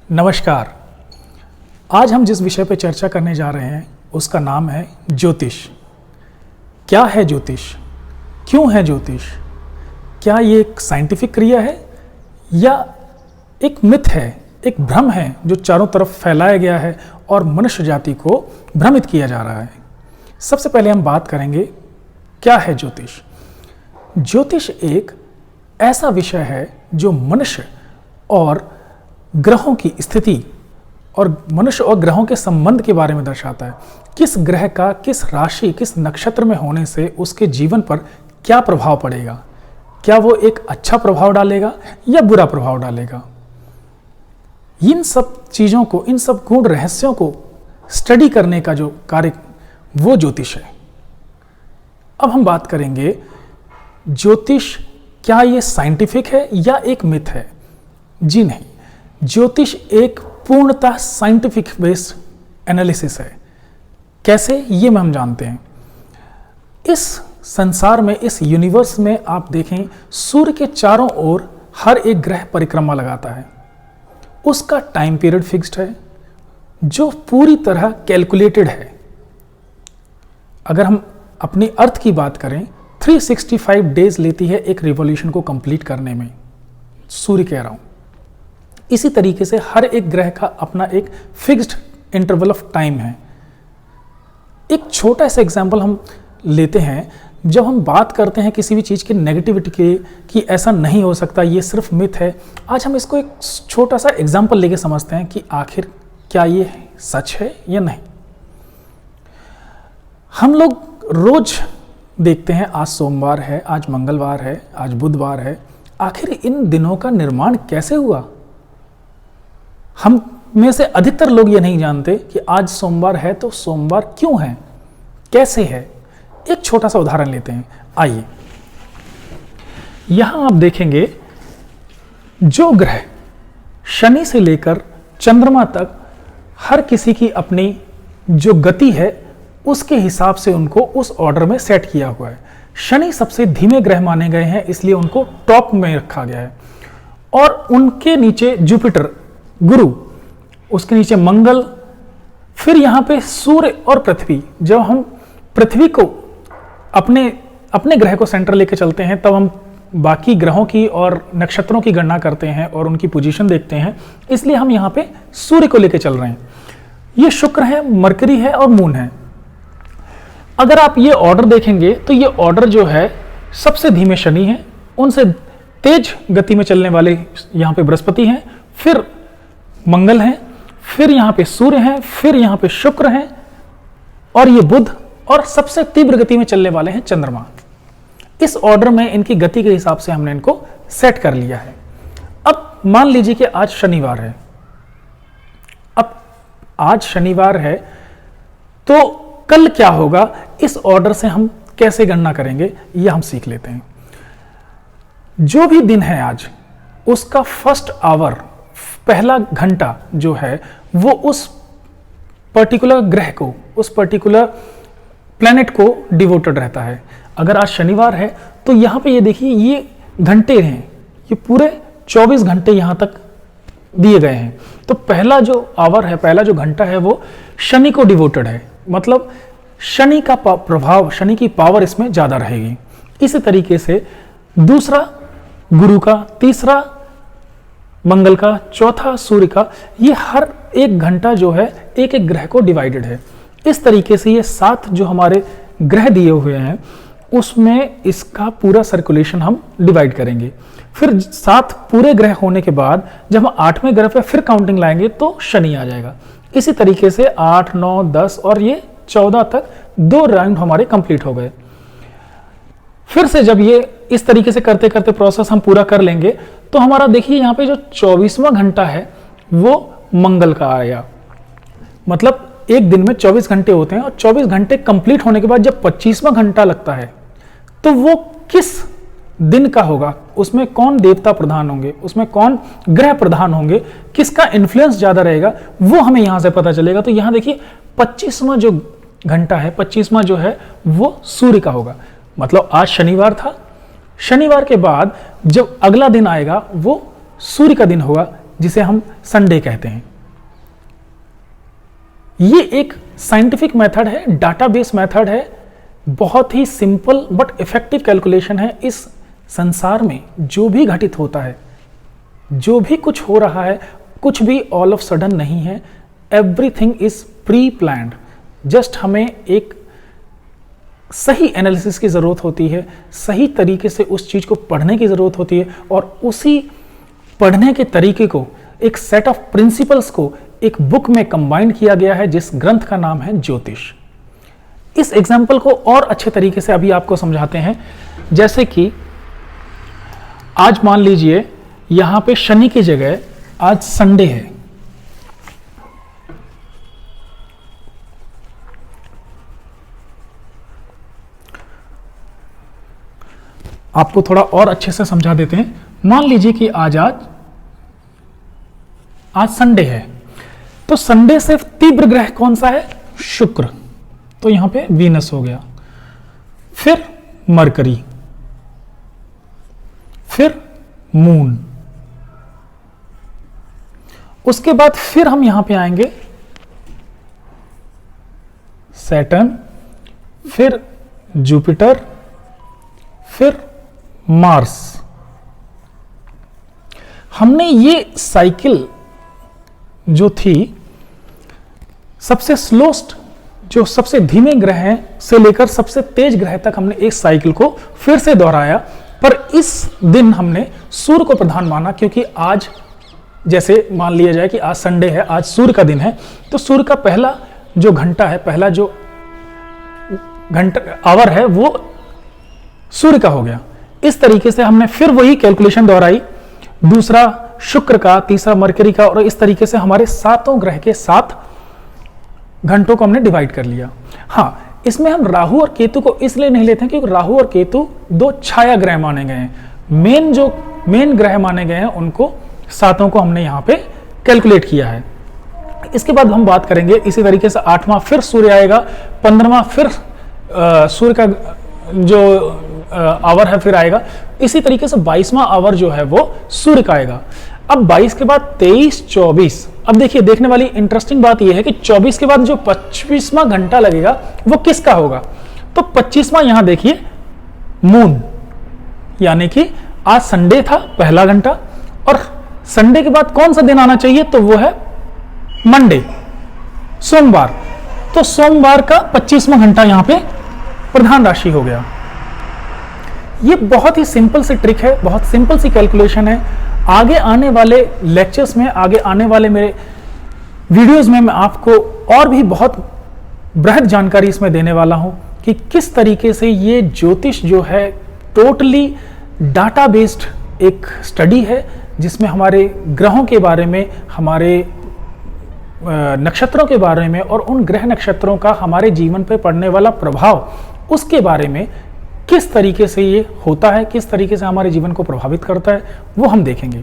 नमस्कार। आज हम जिस विषय पर चर्चा करने जा रहे हैं उसका नाम है ज्योतिष। क्या है ज्योतिष? क्यों है ज्योतिष? क्या ये एक साइंटिफिक क्रिया है या एक मिथ है, एक भ्रम है जो चारों तरफ फैलाया गया है और मनुष्य जाति को भ्रमित किया जा रहा है? सबसे पहले हम बात करेंगे क्या है ज्योतिष। ज्योतिष एक ऐसा विषय है जो मनुष्य और ग्रहों की स्थिति और मनुष्य और ग्रहों के संबंध के बारे में दर्शाता है। किस ग्रह का किस राशि किस नक्षत्र में होने से उसके जीवन पर क्या प्रभाव पड़ेगा, क्या वो एक अच्छा प्रभाव डालेगा या बुरा प्रभाव डालेगा। इन सब चीज़ों को, इन सब गूढ़ रहस्यों को स्टडी करने का जो कार्य वो ज्योतिष है। अब हम बात करेंगे ज्योतिष क्या ये साइंटिफिक है या एक मिथ है? जी नहीं, ज्योतिष एक पूर्णतः साइंटिफिक बेस्ड एनालिसिस है। कैसे, ये हम जानते हैं। इस संसार में, इस यूनिवर्स में आप देखें, सूर्य के चारों ओर हर एक ग्रह परिक्रमा लगाता है। उसका टाइम पीरियड फिक्स्ड है जो पूरी तरह कैलकुलेटेड है। अगर हम अपनी अर्थ की बात करें, 365 डेज लेती है एक रिवॉल्यूशन को कंप्लीट करने में, सूर्य कह रहा हूं। इसी तरीके से हर एक ग्रह का अपना एक फिक्स्ड इंटरवल ऑफ टाइम है। एक छोटा सा एग्जांपल हम लेते हैं। जब हम बात करते हैं किसी भी चीज़ की नेगेटिविटी के कि ऐसा नहीं हो सकता, ये सिर्फ मिथ है, आज हम इसको एक छोटा सा एग्जांपल लेके समझते हैं कि आखिर क्या ये सच है या नहीं। हम लोग रोज देखते हैं, आज सोमवार है, आज मंगलवार है, आज बुधवार है। आखिर इन दिनों का निर्माण कैसे हुआ? हम में से अधिकतर लोग ये नहीं जानते कि आज सोमवार है तो सोमवार क्यों है, कैसे है। एक छोटा सा उदाहरण लेते हैं। आइए, यहां आप देखेंगे जो ग्रह शनि से लेकर चंद्रमा तक हर किसी की अपनी जो गति है उसके हिसाब से उनको उस ऑर्डर में सेट किया हुआ है। शनि सबसे धीमे ग्रह माने गए हैं, इसलिए उनको टॉप में रखा गया है। और उनके नीचे जुपिटर, गुरु, उसके नीचे मंगल, फिर यहां पे सूर्य और पृथ्वी। जब हम पृथ्वी को अपने ग्रह को सेंटर लेके चलते हैं तब हम बाकी ग्रहों की और नक्षत्रों की गणना करते हैं और उनकी पोजीशन देखते हैं, इसलिए हम यहां पे सूर्य को लेके चल रहे हैं। ये शुक्र है, मरकरी है और मून है। अगर आप ये ऑर्डर देखेंगे तो ये ऑर्डर जो है सबसे धीमे शनि है, उनसे तेज गति में चलने वाले यहां पे बृहस्पति हैं, फिर मंगल है, फिर यहां पे सूर्य है, फिर यहां पे शुक्र है और ये बुध, और सबसे तीव्र गति में चलने वाले हैं चंद्रमा। इस ऑर्डर में इनकी गति के हिसाब से हमने इनको सेट कर लिया है। अब मान लीजिए कि आज शनिवार है। अब आज शनिवार है तो कल क्या होगा, इस ऑर्डर से हम कैसे गणना करेंगे ये हम सीख लेते हैं। जो भी दिन है आज, उसका फर्स्ट आवर, पहला घंटा जो है वो उस पर्टिकुलर ग्रह को, उस पर्टिकुलर प्लैनेट को डिवोटेड रहता है। अगर आज शनिवार है तो यहां पे ये देखिए, ये घंटे हैं, ये पूरे 24 घंटे यहां तक दिए गए हैं। तो पहला जो आवर है, पहला जो घंटा है वो शनि को डिवोटेड है, मतलब शनि का प्रभाव, शनि की पावर इसमें ज्यादा रहेगी। इसी तरीके से दूसरा गुरु का, तीसरा मंगल का, चौथा सूर्य का, ये हर एक घंटा जो है एक एक ग्रह को डिवाइडेड है। इस तरीके से ये 7 जो हमारे ग्रह दिए हुए हैं उसमें इसका पूरा सर्कुलेशन हम डिवाइड करेंगे। फिर 7 पूरे ग्रह होने के बाद जब हम 8वें ग्रह पे फिर काउंटिंग लाएंगे तो शनि आ जाएगा। इसी तरीके से 8, 9, 10 और ये 14 तक 2 राउंड हमारे कंप्लीट हो गए। फिर से जब ये इस तरीके से करते करते प्रोसेस हम पूरा कर लेंगे तो हमारा देखिए यहाँ पे जो 24वां घंटा है वो मंगल का आया। मतलब एक दिन में 24 घंटे होते हैं और 24 घंटे कंप्लीट होने के बाद जब 25वां घंटा लगता है तो वो किस दिन का होगा, उसमें कौन देवता प्रधान होंगे, उसमें कौन ग्रह प्रधान होंगे, किसका इन्फ्लुएंस ज्यादा रहेगा, वो हमें यहां से पता चलेगा। तो यहां देखिए 25वां जो घंटा है, 25वां जो है वो सूर्य का होगा। मतलब आज शनिवार था, शनिवार के बाद जब अगला दिन आएगा वो सूर्य का दिन होगा। जिसे हम संडे कहते हैं। ये एक साइंटिफिक मेथड है, डाटाबेस मेथड है, बहुत ही सिंपल बट इफेक्टिव कैलकुलेशन है। इस संसार में जो भी घटित होता है, जो भी कुछ हो रहा है, कुछ भी ऑल ऑफ सडन नहीं है, everything is pre planned. Just हमें एक सही एनालिसिस की ज़रूरत होती है, सही तरीके से उस चीज़ को पढ़ने की ज़रूरत होती है, और उसी पढ़ने के तरीके को, एक सेट ऑफ प्रिंसिपल्स को एक बुक में कंबाइन किया गया है, जिस ग्रंथ का नाम है ज्योतिष। इस एग्जाम्पल को और अच्छे तरीके से अभी आपको समझाते हैं। जैसे कि आज मान लीजिए यहां पे शनि की जगह आज संडे है, आपको थोड़ा और अच्छे से समझा देते हैं। मान लीजिए कि आज संडे है, तो संडे से तीव्र ग्रह कौन सा है? शुक्र। तो यहां पे वीनस हो गया, फिर मरकरी, फिर मून, उसके बाद फिर हम यहां पे आएंगे सैटर्न, फिर जुपिटर, फिर मार्स। हमने ये साइकिल जो थी, सबसे स्लोस्ट, जो सबसे धीमे ग्रह हैं से लेकर सबसे तेज ग्रह तक हमने इस साइकिल को फिर से दोहराया। पर इस दिन हमने सूर्य को प्रधान माना, क्योंकि आज जैसे मान लिया जाए कि आज संडे है, आज सूर्य का दिन है, तो सूर्य का पहला जो घंटा है, पहला जो घंटा आवर है, वो सूर्य का हो गया। इस तरीके से हमने फिर वही कैलकुलेशन दोहराई, दूसरा शुक्र का, तीसरा मरकरी का, और इस तरीके से हमारे सातों ग्रह के 7 घंटों को हमने डिवाइड कर लिया। हाँ, इसमें हम राहु और केतु को इसलिए नहीं लेते हैं क्योंकि राहु और केतु 2 छाया ग्रह माने गए हैं। जो मेन ग्रह माने गए हैं उनको 7 को हमने यहाँ पे कैलकुलेट किया है। इसके बाद हम बात करेंगे इसी तरीके से 8वां फिर सूर्य आएगा, 15वां फिर सूर्य का जो आवर है फिर आएगा, इसी तरीके से 22वां आवर जो है वो सूर्य का आएगा। अब 22 के बाद 23, 24। अब देखिए, देखने वाली इंटरेस्टिंग बात यह है कि 24 के बाद जो 25वां घंटा लगेगा वो किसका होगा? तो 25वां यहां देखिए मून, यानी कि आज संडे था पहला घंटा, और संडे के बाद कौन सा दिन आना चाहिए? तो वो है मंडे, सोमवार। तो सोमवार का 25वां घंटा यहां पे प्रधान राशि हो गया। ये बहुत ही सिंपल सी ट्रिक है, बहुत सिंपल सी कैलकुलेशन है। आगे आने वाले लेक्चर्स में, आगे आने वाले मेरे वीडियोस में मैं आपको और भी बहुत बृहद जानकारी इसमें देने वाला हूं कि किस तरीके से ये ज्योतिष जो है टोटली डाटा बेस्ड एक स्टडी है, जिसमें हमारे ग्रहों के बारे में, हमारे नक्षत्रों के बारे में, और उन ग्रह नक्षत्रों का हमारे जीवन पर पड़ने वाला प्रभाव, उसके बारे में किस तरीके से ये होता है, किस तरीके से हमारे जीवन को प्रभावित करता है, वो हम देखेंगे।